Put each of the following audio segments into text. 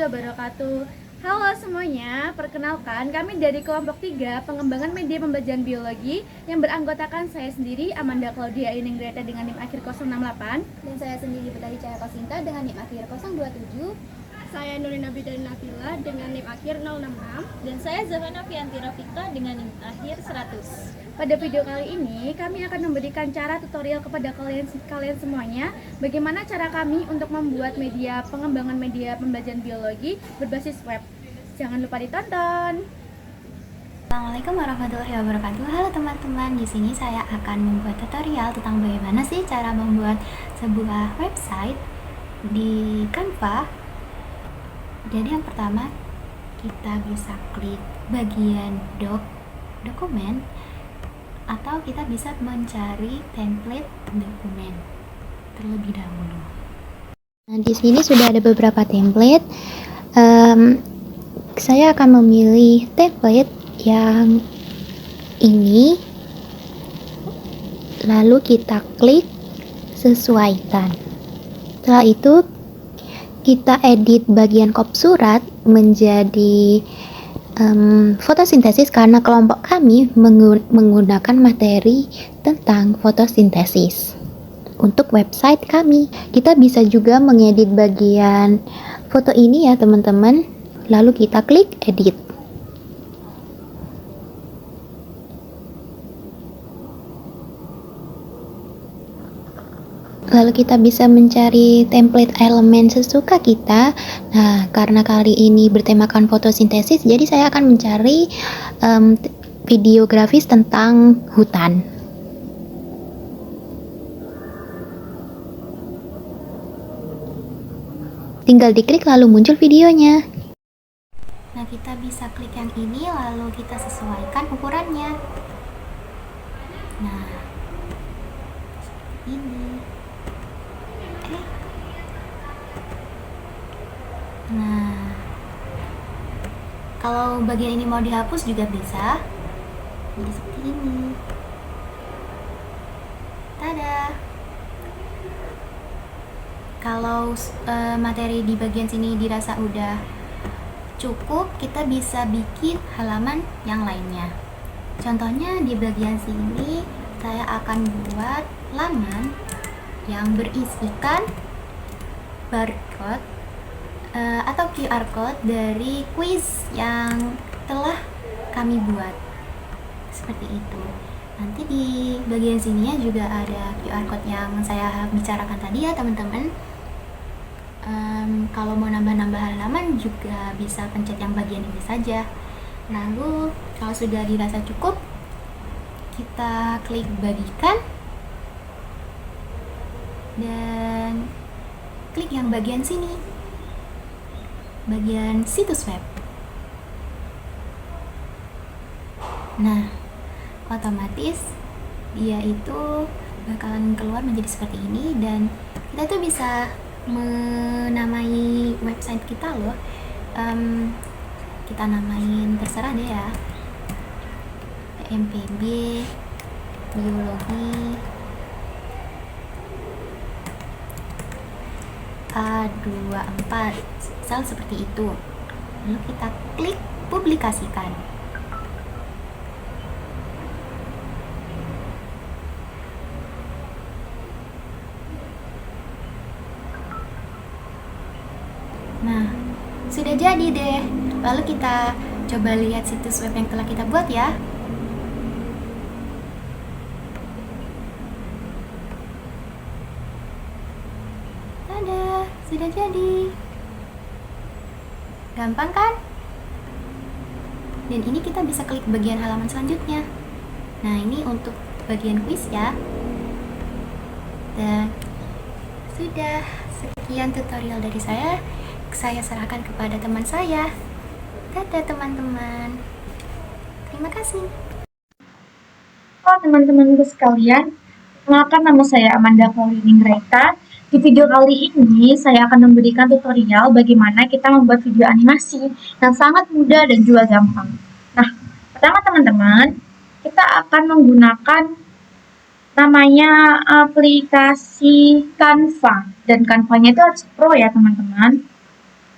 wabarakatuh. Halo semuanya, perkenalkan kami dari kelompok 3 pengembangan media pembelajaran biologi yang beranggotakan saya sendiri Amanda Claudia Yuning Greta dengan NIM akhir 068 dan saya sendiri Betari Cahaya Kosinta dengan NIM akhir 027. Saya Nurina Bidari Nabila dengan NIM akhir 066 dan saya Zahana Fianti Rafika dengan NIM akhir 100. Pada video kali ini, kami akan memberikan cara tutorial kepada kalian semuanya bagaimana cara kami untuk membuat pengembangan media pembelajaran biologi berbasis web. Jangan lupa ditonton. Assalamualaikum warahmatullahi wabarakatuh. Halo teman-teman, di sini saya akan membuat tutorial tentang bagaimana sih cara membuat sebuah website di Canva. Jadi yang pertama, kita bisa klik bagian dokumen, atau kita bisa mencari template dokumen terlebih dahulu. Nah, di sini sudah ada beberapa template. Saya akan memilih template yang ini, lalu kita klik sesuaikan. Setelah itu kita edit bagian kop surat menjadi fotosintesis karena kelompok kami menggunakan materi tentang fotosintesis untuk website kami. Kita bisa juga mengedit bagian foto ini ya teman-teman, lalu kita klik edit. Lalu kita bisa mencari template elemen sesuka kita. Nah, karena kali ini bertemakan fotosintesis, jadi saya akan mencari video grafis tentang hutan. Tinggal diklik lalu muncul videonya. Nah, kita bisa klik yang ini lalu kita sesuaikan ukurannya. Nah, ini. Nah, kalau bagian ini mau dihapus juga bisa. Jadi seperti ini. Tada. Kalau materi di bagian sini dirasa udah cukup, kita bisa bikin halaman yang lainnya. Contohnya di bagian sini saya akan buat laman yang berisikan barcode atau QR code dari quiz yang telah kami buat. Seperti itu. Nanti di bagian sininya juga ada QR code yang saya bicarakan tadi ya teman-teman. Kalau mau nambah-nambah halaman juga bisa pencet yang bagian ini saja. Lalu kalau sudah dirasa cukup, kita klik bagikan dan klik yang bagian sini, bagian situs web. Nah, otomatis dia itu bakalan keluar menjadi seperti ini, dan kita tuh bisa menamai website kita loh. Kita namain terserah deh ya, PMPB biologi A24, misal seperti itu. Lalu kita klik publikasikan. Nah, sudah jadi deh. Lalu kita coba lihat situs web yang telah kita buat ya. Tada, sudah jadi. Gampang kan? Dan ini kita bisa klik bagian halaman selanjutnya. Nah, ini untuk bagian quiz ya. Dan sudah, sekian tutorial dari saya. Saya serahkan kepada teman saya. Dadah teman-teman. Terima kasih. Halo teman-temanku sekalian, perkenalkan nama saya Amanda Claudia Greta. Di video kali ini saya akan memberikan tutorial bagaimana kita membuat video animasi yang sangat mudah dan juga gampang. Nah, pertama teman-teman, kita akan menggunakan namanya aplikasi Canva, dan Canva-nya itu harus pro ya teman-teman.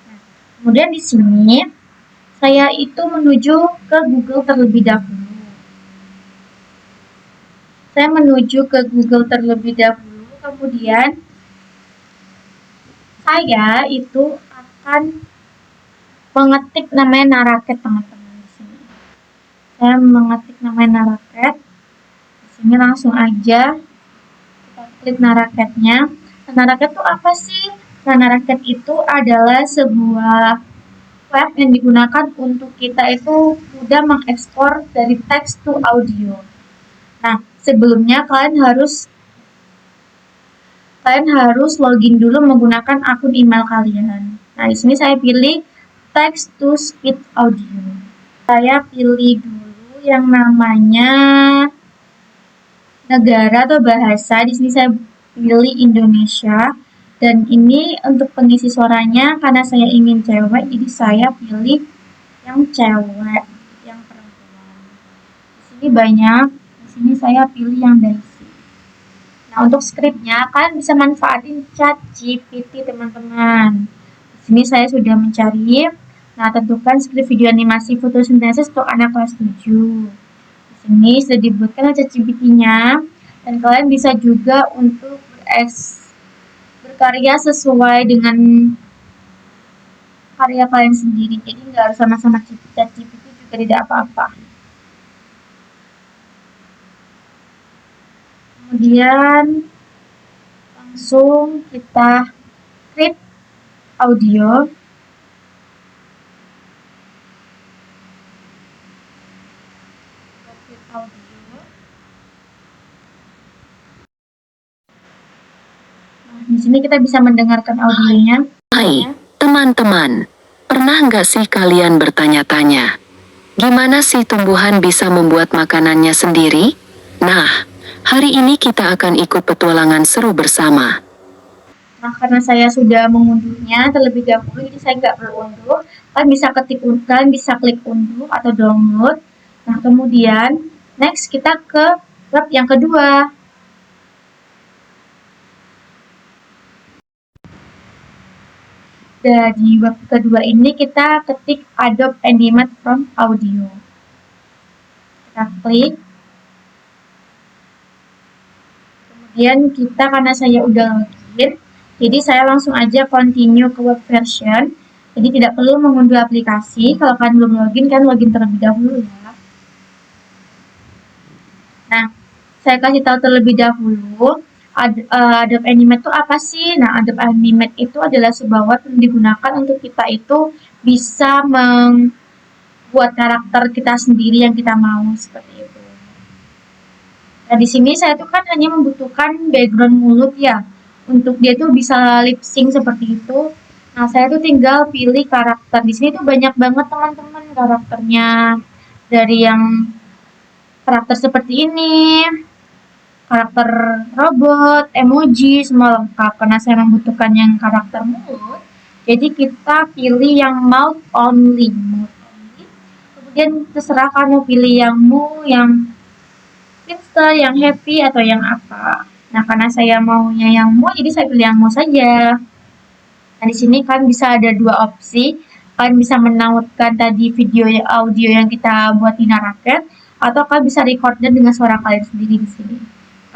Nah, Kemudian di sini saya itu menuju ke Google terlebih dahulu. Saya menuju ke Google terlebih dahulu, kemudian saya itu akan mengetik namanya Naraket, teman-teman. Di sini saya mengetik namanya Naraket. Di sini langsung aja kita klik Naraketnya. Nah, Naraket itu apa sih? Nah, Naraket itu adalah sebuah web yang digunakan untuk kita itu mudah mengekspor dari teks to audio. Nah, sebelumnya kalian harus login dulu menggunakan akun email kalian. Nah, di sini saya pilih text to speech audio. Saya pilih dulu yang namanya negara atau bahasa. Di sini saya pilih Indonesia. Dan ini untuk pengisi suaranya karena saya ingin cewek, jadi saya pilih yang cewek, yang perempuan. Di sini banyak. Di sini saya pilih yang Daisy. Nah, untuk skripnya kalian bisa manfaatin ChatGPT, teman-teman. Di sini saya sudah mencari. Nah, tentukan skrip video animasi fotosintesis untuk anak kelas 7. Di sini sudah dibuatkan ChatGPT-nya. Dan kalian bisa juga untuk berkarya sesuai dengan karya kalian sendiri. Jadi nggak harus sama-sama ChatGPT juga tidak apa-apa. Kemudian langsung kita create audio. Nah, di sini kita bisa mendengarkan audionya. Hai, teman-teman. Pernah nggak sih kalian bertanya-tanya, gimana sih tumbuhan bisa membuat makanannya sendiri? Nah, hari ini kita akan ikut petualangan seru bersama. Nah, karena saya sudah mengunduhnya terlebih dahulu, jadi saya nggak perlu unduh. Kalian bisa klik unduh atau download. Nah, kemudian next kita ke web yang kedua. Di web kedua ini kita ketik Adobe Animate from Audio. Kita klik. Kemudian karena saya udah login, jadi saya langsung aja continue ke web version. Jadi tidak perlu mengunduh aplikasi. Kalau kalian belum login, kan login terlebih dahulu ya. Nah, saya kasih tahu terlebih dahulu Adobe Animate itu apa sih? Nah, Adobe Animate itu adalah sebuah web yang digunakan untuk kita itu bisa membuat karakter kita sendiri yang kita mau, seperti itu. Nah, di sini saya tuh kan hanya membutuhkan background mulut ya. Untuk dia tuh bisa lip sync seperti itu. Nah, saya tuh tinggal pilih karakter. Di sini tuh banyak banget teman-teman karakternya. Dari yang karakter seperti ini, karakter robot, emoji, semua lengkap. Karena saya membutuhkan yang karakter mulut, jadi kita pilih yang mouth only. Kemudian terserah kamu pilih yang mu, yang pinster, yang happy, atau yang apa. Nah, karena saya maunya yang mu, jadi saya pilih yang mu saja. Nah, di sini kan bisa ada dua opsi. Kalian bisa menautkan tadi video audio yang kita buat di Naraket, atau kalian bisa recorder dengan suara kalian sendiri di sini.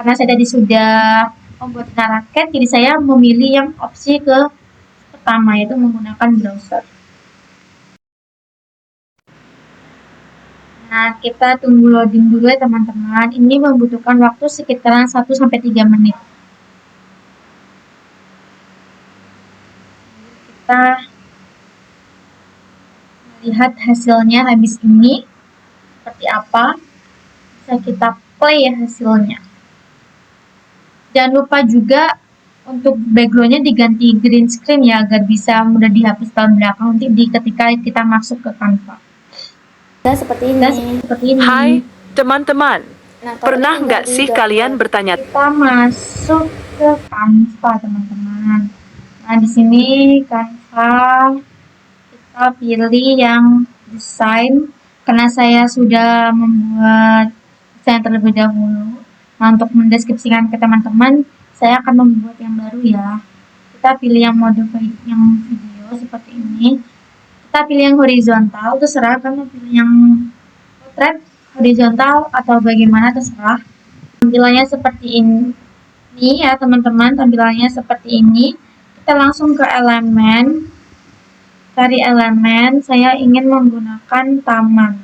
Karena saya tadi sudah membuat Naraket, jadi saya memilih yang opsi pertama, yaitu menggunakan browser. Nah, kita tunggu loading dulu ya teman-teman. Ini membutuhkan waktu sekitaran 1-3 menit. Kita melihat hasilnya habis ini seperti apa. Bisa kita play ya hasilnya. Jangan lupa juga untuk backgroundnya diganti green screen ya, agar bisa mudah dihapus tahun belakang nanti ketika kita masuk ke Canva. Seperti ini. Hai, teman-teman. Nah, Pernah nggak sih kalian bertanya, Kita masuk ke Canva, teman-teman. Nah, di sini Canva kita pilih yang desain karena saya sudah membuat desain terlebih dahulu. Nah, untuk mendeskripsikan ke teman-teman, saya akan membuat yang baru ya. Kita pilih yang mode yang video seperti ini. Kita pilih yang horizontal, terserah kamu pilih yang portrait, horizontal, atau bagaimana terserah. Tampilannya seperti ini ya teman-teman, tampilannya seperti ini. Kita langsung ke elemen, cari elemen, saya ingin menggunakan taman.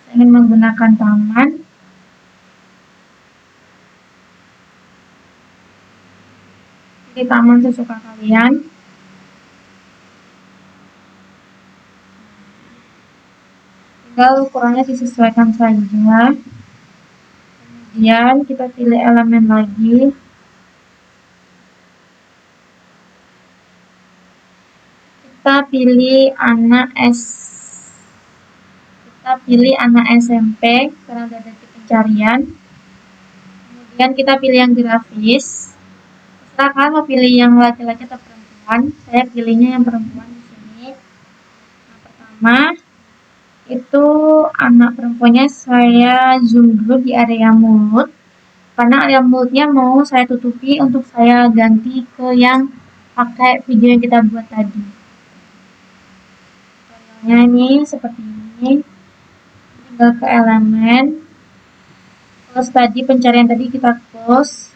Saya ingin menggunakan taman. Pilih taman sesuka kalian. Tinggal ukurannya disesuaikan saja. Kemudian kita pilih elemen lagi. Kita pilih anak SMP karena ada di pencarian. Kemudian kita pilih yang grafis. Terserah kalian mau pilih yang laki-laki atau perempuan. Saya pilihnya yang perempuan di sini. Nah, pertama itu anak perempuannya saya zoom dulu di area mulut. Karena area mulutnya mau saya tutupi untuk saya ganti ke yang pakai video yang kita buat tadi. Contohnya ini seperti ini. Tinggal ke elemen. Close tadi, pencarian tadi kita close.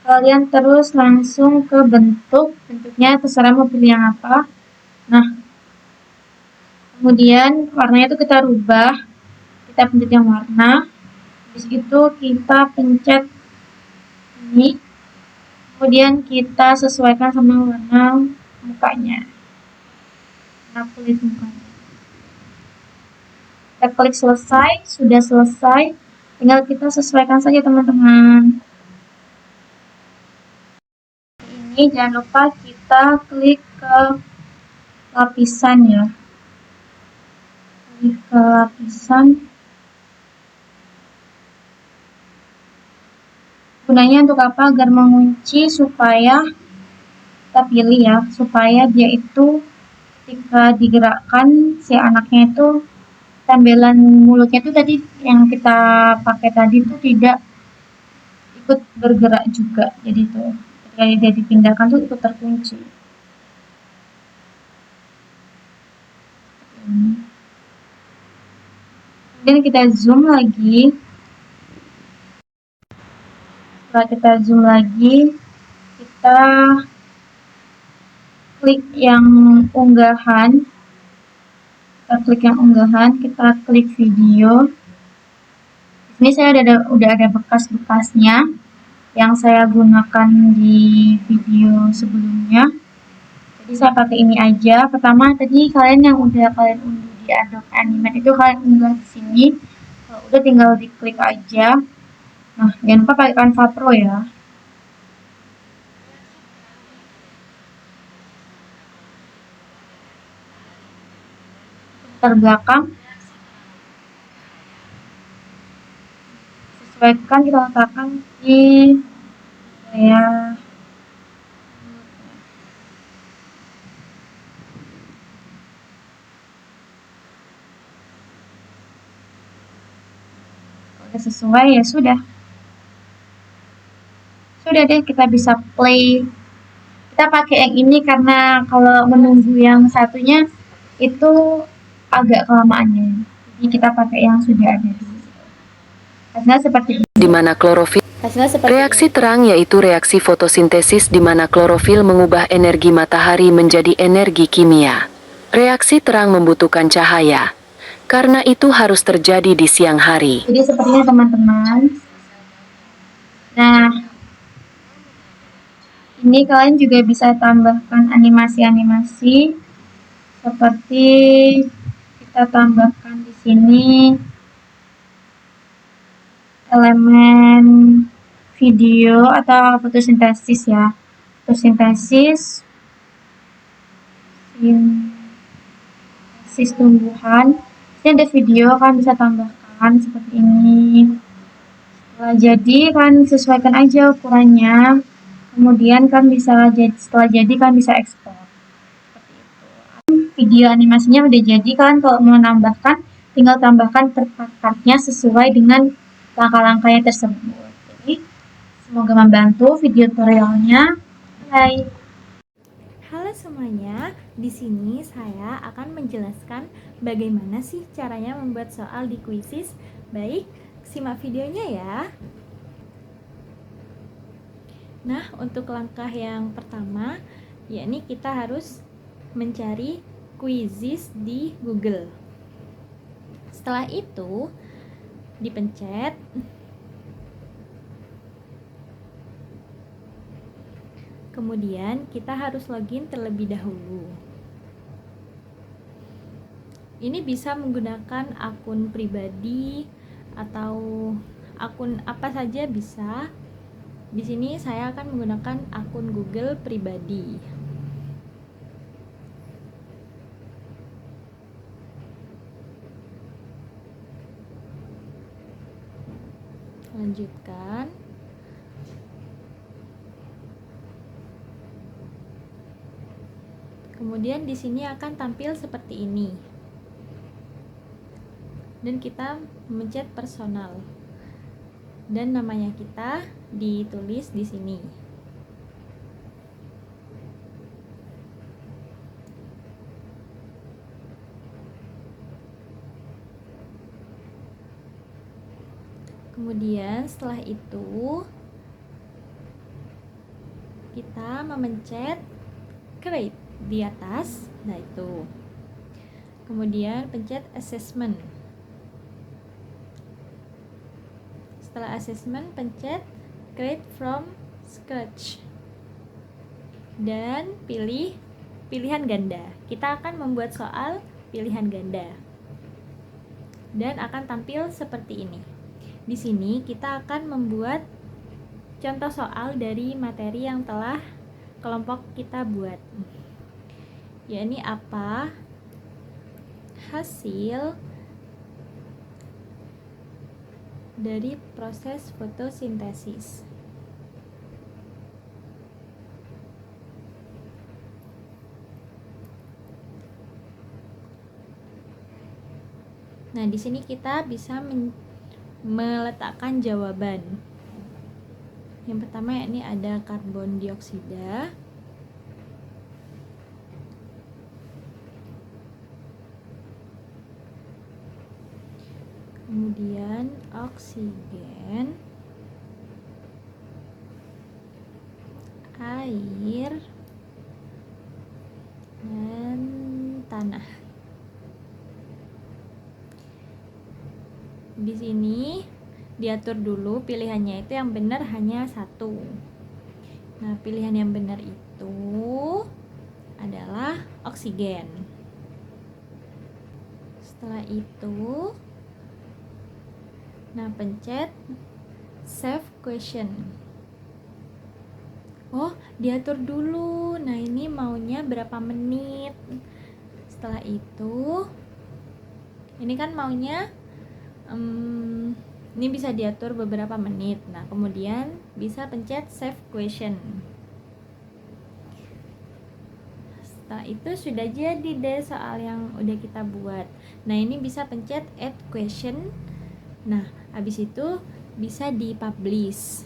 Kalian terus langsung ke bentuknya terserah mau pilih yang apa. Nah, kemudian warnanya itu kita rubah, kita pencet yang warna, habis itu kita pencet ini, kemudian kita sesuaikan sama warna mukanya, warna kulit mukanya. Kita klik selesai, sudah selesai, tinggal kita sesuaikan saja teman-teman. Ini jangan lupa kita klik ke lapisan ya, klik ke lapisan. Gunanya untuk apa? Agar mengunci supaya kita pilih ya, supaya dia itu ketika digerakkan si anaknya itu tampilan mulutnya itu tadi yang kita pakai tadi itu tidak ikut bergerak juga, jadi tuh ketika dia dipindahkan tuh ikut terkunci. Kemudian kita zoom lagi. Setelah kita zoom lagi, kita klik yang unggahan. Kita klik video. Ini saya udah ada bekas-bekasnya yang saya gunakan di video sebelumnya. Jadi saya pakai ini aja. Pertama tadi kalian yang udah kalian unduh di Adobe Animate itu kalian unggah di sini. Kalau udah tinggal diklik aja. Nah, jangan lupa pakai Canva Pro ya. Terbelakang. Sesuaikan, kita letakkan di area udah sesuai ya sudah deh, kita bisa play. Kita pakai yang ini karena kalau menunggu yang satunya itu agak kelamaannya, jadi kita pakai yang sudah ada dulu. Hasilnya seperti ini. Di mana klorofil reaksi terang yaitu reaksi fotosintesis di mana klorofil mengubah energi matahari menjadi energi kimia. Reaksi terang membutuhkan cahaya. Karena itu harus terjadi di siang hari. Jadi sepertinya teman-teman. Nah, ini kalian juga bisa tambahkan animasi-animasi seperti kita tambahkan di sini elemen video atau fotosintesis ya. Fotosintesis tumbuhan. Ini ada video kan bisa tambahkan seperti ini. Setelah jadi kan sesuaikan aja ukurannya. Kemudian kan bisa setelah jadi kan bisa ekspor. Seperti itu. Video animasinya udah jadi, kan kalau mau nambahkan tinggal tambahkan part-partnya sesuai dengan langkah-langkahnya tersebut. Jadi semoga membantu video tutorialnya. Bye. Halo semuanya, di sini saya akan menjelaskan bagaimana sih caranya membuat soal di Quizzes. Baik, simak videonya ya. Nah, untuk langkah yang pertama, yakni kita harus mencari Quizzes di Google. Setelah itu, dipencet. Kemudian kita harus login terlebih dahulu. Ini bisa menggunakan akun pribadi atau akun apa saja bisa. Di sini saya akan menggunakan akun Google pribadi. Lanjutkan. Kemudian di sini akan tampil seperti ini. Dan kita mencet personal. Dan namanya kita ditulis di sini. Kemudian setelah itu kita memencet create di atas. Nah, itu. Kemudian pencet assessment. Setelah assessment, pencet create from scratch. Dan pilih pilihan ganda. Kita akan membuat soal pilihan ganda. Dan akan tampil seperti ini. Di sini kita akan membuat contoh soal dari materi yang telah kelompok kita buat. Yakni apa hasil dari proses fotosintesis. Nah, di sini kita bisa meletakkan jawaban. Yang pertama yakni ada karbon dioksida. Kemudian oksigen, air, dan tanah. Di sini diatur dulu pilihannya itu yang benar hanya satu. Nah, pilihan yang benar itu adalah oksigen. Setelah itu, nah, pencet save question. Oh, diatur dulu. Nah, ini maunya berapa menit. Setelah itu, ini kan maunya ini bisa diatur beberapa menit. Nah, kemudian bisa pencet save question. Setelah itu sudah jadi deh soal yang udah kita buat. Nah, ini bisa pencet add question. Nah, habis itu bisa dipublish.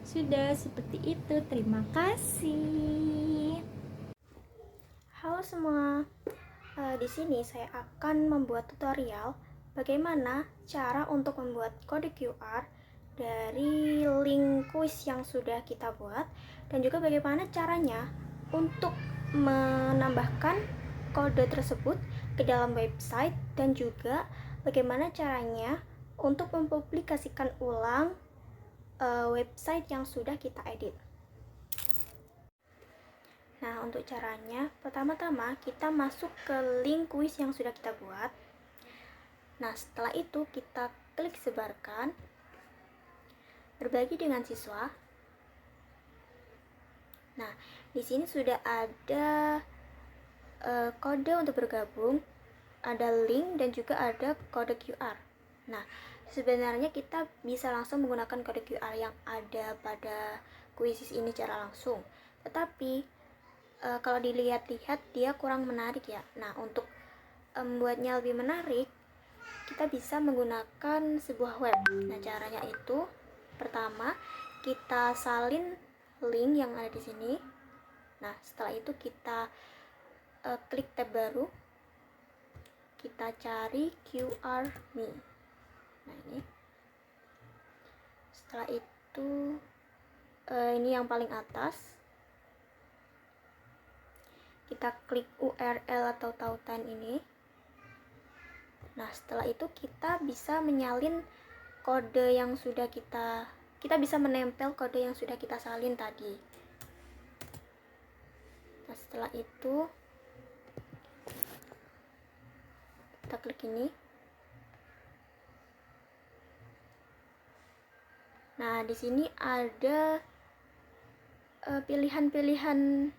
Sudah seperti itu. Terima kasih. Halo semua. Di sini saya akan membuat tutorial bagaimana cara untuk membuat kode QR dari link kuis yang sudah kita buat, dan juga bagaimana caranya untuk menambahkan kode tersebut ke dalam website, dan juga bagaimana caranya untuk mempublikasikan ulang website yang sudah kita edit. Nah, untuk caranya, pertama-tama kita masuk ke link kuis yang sudah kita buat. Nah, setelah itu kita klik sebarkan, berbagi dengan siswa. Nah, di sini sudah ada kode untuk bergabung, ada link, dan juga ada kode QR. Nah, sebenarnya kita bisa langsung menggunakan kode QR yang ada pada kuisis ini secara langsung. Tetapi kalau dilihat-lihat dia kurang menarik ya. Nah, untuk membuatnya lebih menarik, kita bisa menggunakan sebuah web. Nah, caranya itu pertama kita salin link yang ada di sini. Nah, setelah itu kita klik tab baru, kita cari QR Me. Nah, ini setelah itu ini yang paling atas, kita klik URL atau tautan ini. Nah, setelah itu kita bisa menyalin kode yang sudah kita bisa menempel kode yang sudah kita salin tadi. Nah, setelah itu kita klik ini. Nah, di sini ada pilihan-pilihan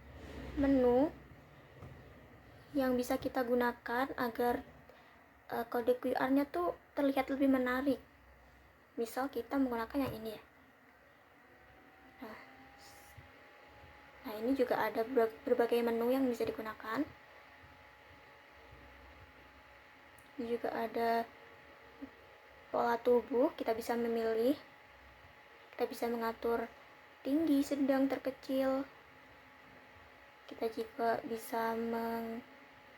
menu yang bisa kita gunakan agar kode QR-nya tuh terlihat lebih menarik. Misal kita menggunakan yang ini ya. Nah, ini juga ada berbagai menu yang bisa digunakan. Ini juga ada pola tubuh, kita bisa memilih. Kita bisa mengatur tinggi, sedang, terkecil. Kita juga bisa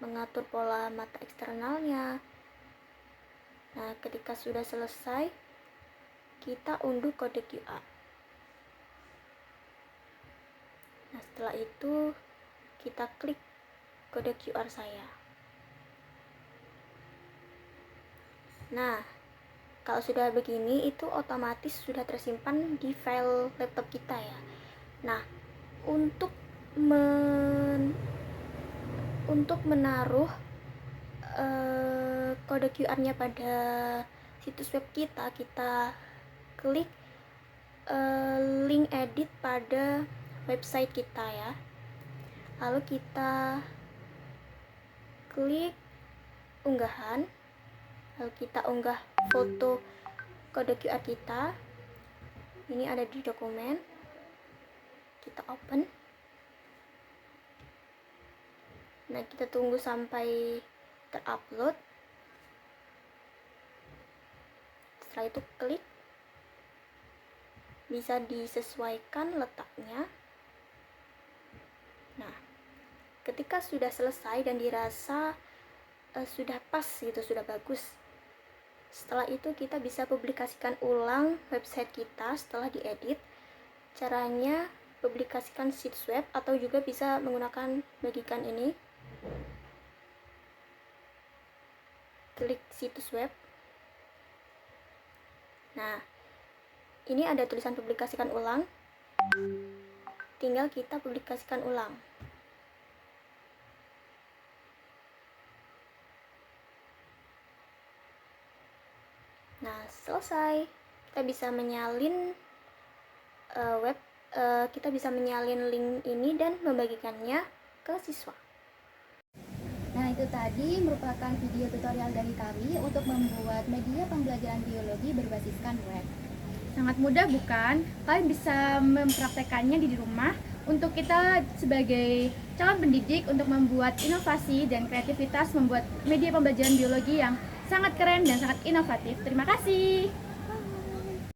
mengatur pola mata eksternalnya. Nah, ketika sudah selesai, kita unduh kode QR. Nah, setelah itu kita klik kode QR saya. Nah, kalau sudah begini, itu otomatis sudah tersimpan di file laptop kita ya. Nah, untuk menaruh kode QR-nya pada situs web kita klik link edit pada website kita ya. Lalu kita klik unggahan. Lalu kita unggah foto kode QR kita. Ini ada di dokumen. Kita open. Nah, kita tunggu sampai terupload. Setelah itu klik. Bisa disesuaikan letaknya. Nah, ketika sudah selesai dan dirasa sudah pas gitu, sudah bagus, setelah itu kita bisa publikasikan ulang website kita setelah diedit. Caranya publikasikan situs web atau juga bisa menggunakan bagikan ini. Klik situs web. Nah, ini ada tulisan publikasikan ulang. Tinggal kita publikasikan ulang. Nah, selesai. Kita bisa menyalin kita bisa menyalin link ini dan membagikannya ke siswa. Nah, itu tadi merupakan video tutorial dari kami untuk membuat media pembelajaran biologi berbasiskan web. Sangat mudah bukan? Kalian bisa mempraktekannya di rumah untuk kita sebagai calon pendidik untuk membuat inovasi dan kreativitas membuat media pembelajaran biologi yang sangat keren dan sangat inovatif. Terima kasih.